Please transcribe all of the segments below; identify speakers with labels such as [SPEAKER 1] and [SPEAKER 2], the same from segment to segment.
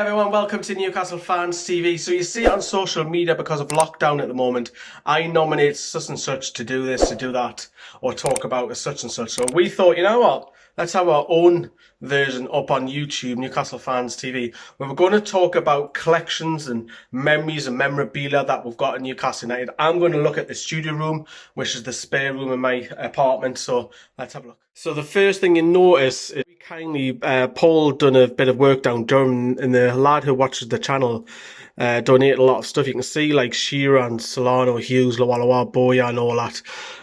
[SPEAKER 1] Everyone, welcome to Newcastle Fans TV. So you see on social media, because of lockdown at the moment, I nominate such and such to do this, to do that, or talk about such and such. So we thought, you know what, let's have our own version up on YouTube, Newcastle Fans TV, where we're going to talk about collections and memories and memorabilia that we've got in Newcastle United. I'm going to look at the studio room, which is the spare room in my apartment. So let's have a look. So the first thing you notice is kindly, Paul done a bit of work down Durham, and the lad who watches the channel donated a lot of stuff. You can see like Shearer and Solano, Hughes, Lawalawa, Boya and all that.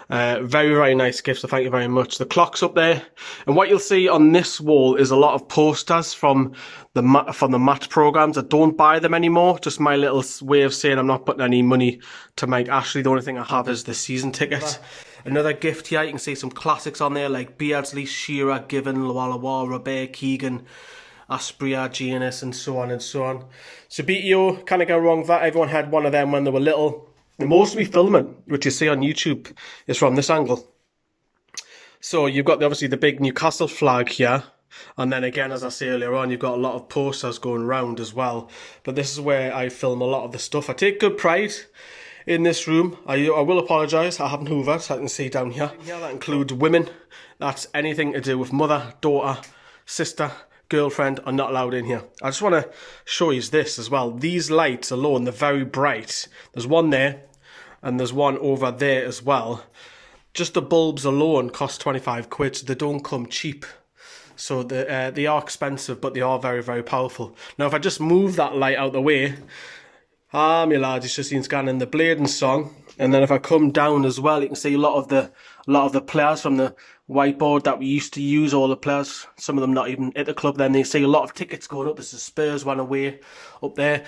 [SPEAKER 1] Very, very nice gift, so thank you very much. The clock's up there, and what you'll see on this wall is a lot of posters from the match programs. I don't buy them anymore, just my little way of saying I'm not putting any money to Mike Ashley. The only thing I have is the season ticket. Another gift here, you can see some classics on there like Beardsley, Shearer, Given, Lawalawa, Robert, Keegan, Aspria, Giannis, and so on and so on. So BTO, can't go wrong with that. Everyone had one of them when they were little. The most of me filming, which you see on YouTube, is from this angle. So you've got obviously the big Newcastle flag here. And then again, as I say earlier on, you've got a lot of posters going around as well. But this is where I film a lot of the stuff. I take good pride in this room. I will apologise, I haven't hoovered, so I can see down here. That includes women. That's anything to do with mother, daughter, sister, girlfriend are not allowed in here. I just want to show you this as well. These lights alone, they're very bright. There's one there, and there's one over there as well. Just the bulbs alone cost 25 quid, so they don't come cheap. So they are expensive, but they are very, very powerful. Now, if I just move that light out the way, my lads, it's just been scanning the Bladen song, and then if I come down as well, you can see a lot of the players from the whiteboard that we used to use. All the players, some of them not even at the club. Then you see a lot of tickets going up. There's the Spurs one away up there,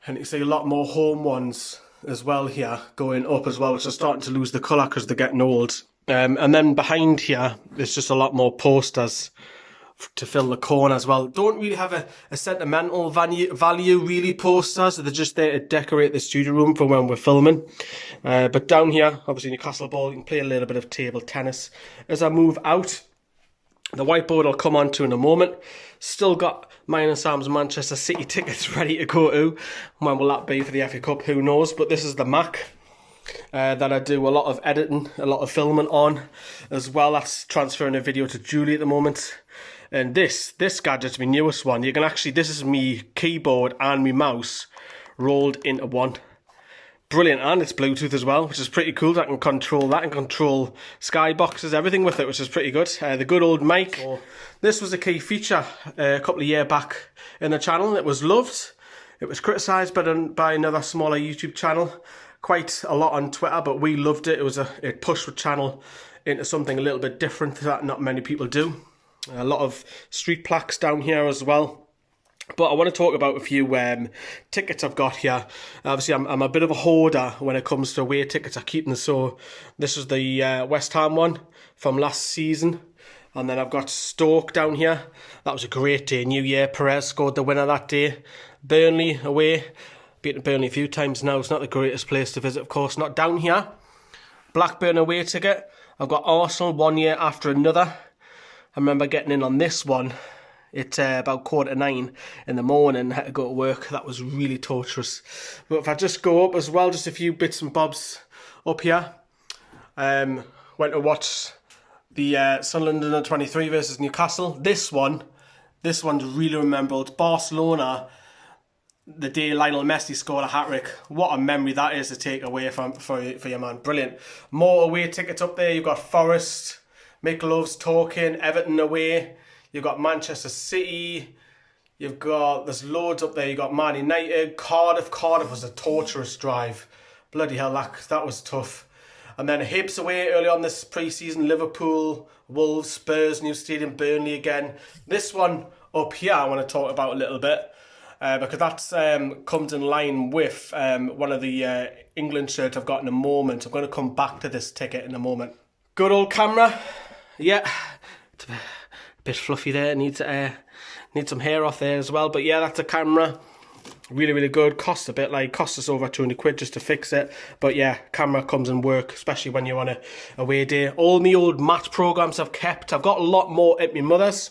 [SPEAKER 1] and you see a lot more home ones as well here going up as well, which are starting to lose the colour because they're getting old. And then behind here, there's just a lot more posters to fill the corner as well. Don't really have a sentimental value really, posters. They're just there to decorate the studio room for when we're filming. But down here, obviously Newcastle ball, you can play a little bit of table tennis. As I move out, the whiteboard I'll come on to in a moment. Still got mine and Sam's Manchester City tickets ready to go to. When will that be for the FA Cup? Who knows? But this is the Mac that I do a lot of editing, a lot of filming on as well. That's transferring a video to Julie at the moment. And this gadget's my newest one. You can actually, this is me keyboard and me mouse rolled into one. Brilliant, and it's Bluetooth as well, which is pretty cool. I can control that and control skyboxes, everything with it, which is pretty good. The good old mic. So, this was a key feature a couple of years back in the channel. It was loved. It was criticised by another smaller YouTube channel quite a lot on Twitter, but we loved it. It pushed the channel into something a little bit different that not many people do. A lot of street plaques down here as well. But I want to talk about a few tickets I've got here. Obviously, I'm a bit of a hoarder when it comes to away tickets. I keep them. So this is the West Ham one from last season. And then I've got Stoke down here. That was a great day. New Year, Perez scored the winner that day. Burnley away. Beaten Burnley a few times now. It's not the greatest place to visit, of course. Not down here. Blackburn away ticket. I've got Arsenal 1 year after another. I remember getting in on this one at about 8:45 in the morning. Had to go to work. That was really torturous. But if I just go up as well, just a few bits and bobs up here. Went to watch the Sunderland under 23 versus Newcastle. This one's really memorable. It's Barcelona, the day Lionel Messi scored a hat-trick. What a memory that is to take away for your man. Brilliant. More away tickets up there. You've got Forest, Mick loves talking, Everton away. You've got Manchester City. There's loads up there. You've got Man United, Cardiff. Cardiff was a torturous drive. Bloody hell, that was tough. And then Hibs away early on this pre-season. Liverpool, Wolves, Spurs, new stadium, Burnley again. This one up here I want to talk about a little bit. Because that comes in line with one of the England shirts I've got in a moment. I'm going to come back to this ticket in a moment. Good old camera. Yeah, it's a bit fluffy there. Needs some hair off there as well. But yeah, that's a camera. Really, really good. Cost us over 200 quid just to fix it. But yeah, camera comes in work, especially when you're on a away day. All my old match programs I've kept. I've got a lot more at my mother's,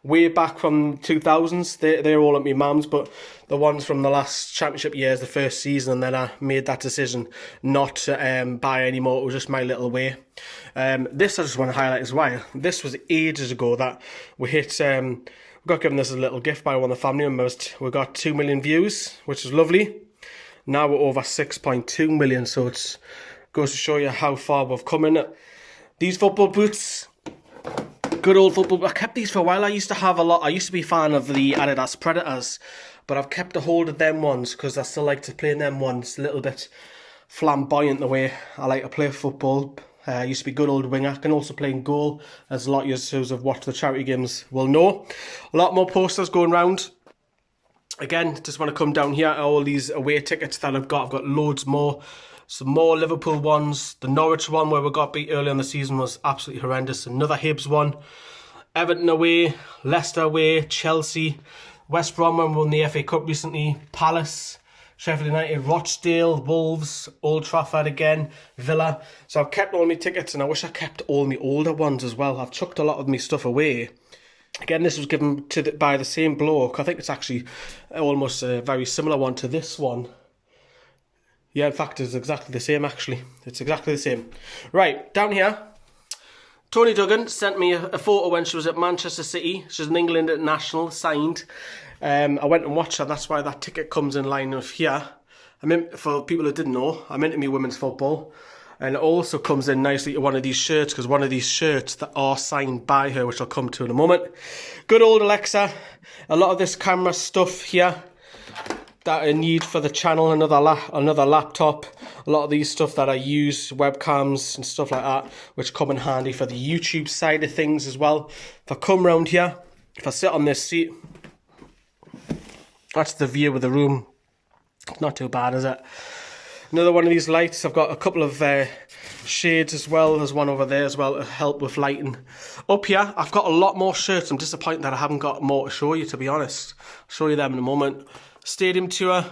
[SPEAKER 1] way back from 2000s. They're all at my mum's, but the ones from the last championship years, the first season, and then I made that decision not to buy any more. It was just my little way. This I just want to highlight as well. This was ages ago that we hit... we got given this as a little gift by one of the family members. We got 2 million views, which is lovely. Now we're over 6.2 million, so it goes to show you how far we've come in it. These football boots, good old football. I kept these for a while. I used to have a lot. I used to be a fan of the Adidas Predators, but I've kept a hold of them ones because I still like to play in them ones. A little bit flamboyant the way I like to play football. I used to be a good old winger. I can also play in goal, as a lot of you who have watched the charity games will know. A lot more posters going round. Again, just want to come down here, all these away tickets that I've got. I've got loads more. Some more Liverpool ones. The Norwich one where we got beat early in the season was absolutely horrendous. Another Hibs one. Everton away. Leicester away. Chelsea. West Brom won the FA Cup recently. Palace. Sheffield United. Rochdale. Wolves. Old Trafford again. Villa. So I've kept all my tickets, and I wish I kept all my older ones as well. I've chucked a lot of my stuff away. Again, this was given by the same bloke. I think it's actually almost a very similar one to this one. Yeah, in fact, it's exactly the same, actually. It's exactly the same. Right, down here, Tony Duggan sent me a photo when she was at Manchester City. She's an England international, signed. I went and watched her. That's why that ticket comes in line with here. I mean, for people who didn't know, I'm into me women's football. And it also comes in nicely to one of these shirts, because one of these shirts that are signed by her, which I'll come to in a moment. Good old Alexa. A lot of this camera stuff here that I need for the channel, another laptop. A lot of these stuff that I use, webcams and stuff like that, which come in handy for the YouTube side of things as well. If I come round here, if I sit on this seat, that's the view of the room. Not too bad, is it? Another one of these lights. I've got a couple of shades as well. There's one over there as well to help with lighting. Up here, I've got a lot more shirts. I'm disappointed that I haven't got more to show you, to be honest. I'll show you them in a moment. Stadium tour.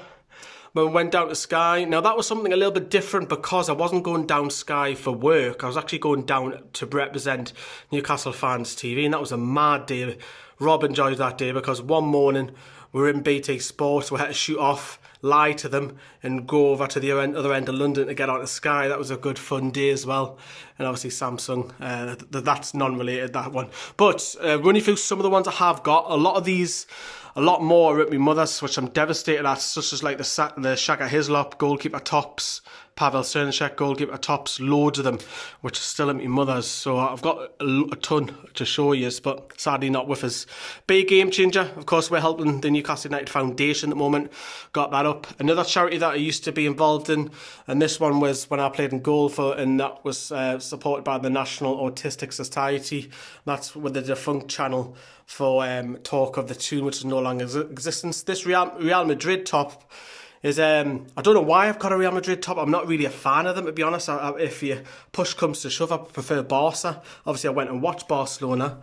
[SPEAKER 1] When we went down to Sky. Now, that was something a little bit different because I wasn't going down Sky for work. I was actually going down to represent Newcastle Fans TV, and that was a mad day. Rob enjoyed that day because one morning we were in BT Sports. We had to shoot off, lie to them, and go over to the other end of London to get onto Sky. That was a good fun day as well. And obviously Samsung, that's non-related, that one. But running through some of the ones I have got, a lot more are at my mother's, which I'm devastated at, such as like the Shaka Hislop goalkeeper tops, Pavel Cernacek goalkeeper tops, loads of them, which are still at my mother's. So I've got a ton to show you, but sadly not with us. Big game changer. Of course, we're helping the Newcastle United Foundation at the moment. Got that up. Another charity that I used to be involved in, and this one was when I played in goal for, and that was supported by the National Autistic Society. That's with the defunct channel for Talk of the Tune, which is no longer in existence. This Real Madrid top is, I don't know why I've got a Real Madrid top. I'm not really a fan of them, to be honest. If you push comes to shove, I prefer Barca. Obviously, I went and watched Barcelona.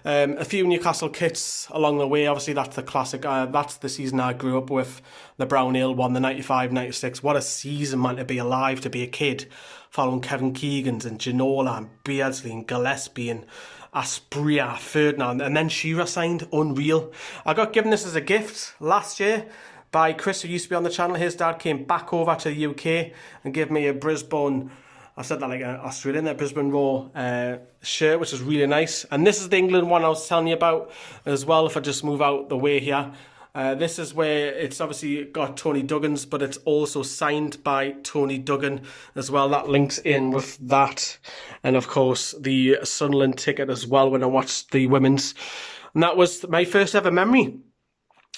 [SPEAKER 1] A few Newcastle kits along the way. Obviously, that's the classic. That's the season I grew up with. The Brown Ale one, the 95-96. What a season, man, to be alive, to be a kid. Following Kevin Keegan's and Ginola and Beardsley and Gillespie and Aspria, Ferdinand, and then Shearer signed. Unreal. I got given this as a gift last year by Chris, who used to be on the channel. His dad came back over to the UK and gave me a Brisbane, I said that like an Australian, a Brisbane Raw shirt, which is really nice. And this is the England one I was telling you about as well, if I just move out the way here. This is where it's obviously got Tony Duggan's, but it's also signed by Tony Duggan as well. That links in with that. And of course, the Sunderland ticket as well when I watched the women's. And that was my first ever memory.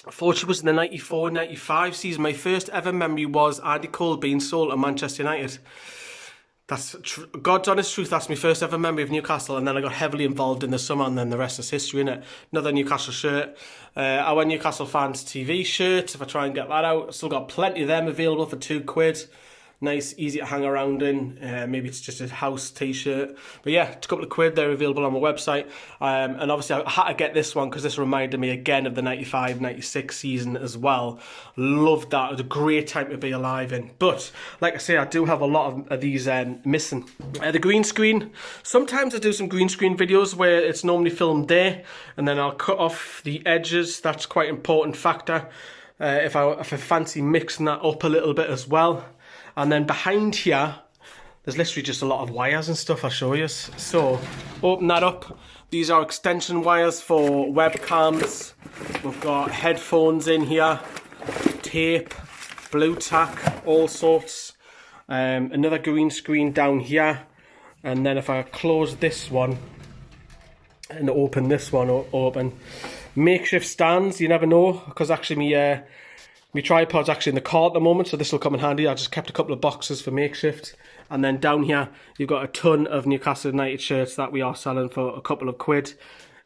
[SPEAKER 1] I thought it was in the 94-95 season. My first ever memory was Andy Cole being sold to Manchester United. That's God's honest truth. That's my first ever memory of Newcastle, and then I got heavily involved in the summer, and then the rest is history, innit? Another Newcastle shirt. Our Newcastle Fans TV shirt, if I try and get that out. I've still got plenty of them available for £2. Nice, easy to hang around in. Maybe it's just a house t-shirt. But yeah, it's a couple of quid. They're available on my website. And obviously I had to get this one because this reminded me again of the 95-96 season as well. Loved that. It was a great time to be alive in. But like I say, I do have a lot of these missing. The green screen. Sometimes I do some green screen videos where it's normally filmed there, and then I'll cut off the edges. That's quite an important factor. If I fancy mixing that up a little bit as well. And then behind here, there's literally just a lot of wires and stuff I'll show you. So, open that up. These are extension wires for webcams. We've got headphones in here, tape, blue tack, all sorts. Another green screen down here. And then if I close this one and open this one open, makeshift stands, you never know, because actually my tripod's actually in the car at the moment, so this will come in handy. I just kept a couple of boxes for makeshift. And then down here, you've got a ton of Newcastle United shirts that we are selling for a couple of quid.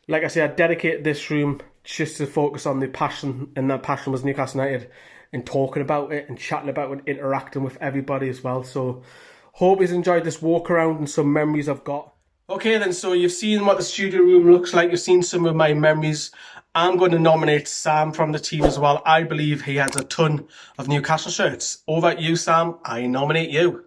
[SPEAKER 1] Like I say, I dedicated this room just to focus on the passion, and that passion was Newcastle United, and talking about it and chatting about it and interacting with everybody as well. So, hope you've enjoyed this walk around and some memories I've got. Okay then, so you've seen what the studio room looks like. You've seen some of my memories. I'm going to nominate Sam from the team as well. I believe he has a ton of Newcastle shirts. Over at you, Sam. I nominate you.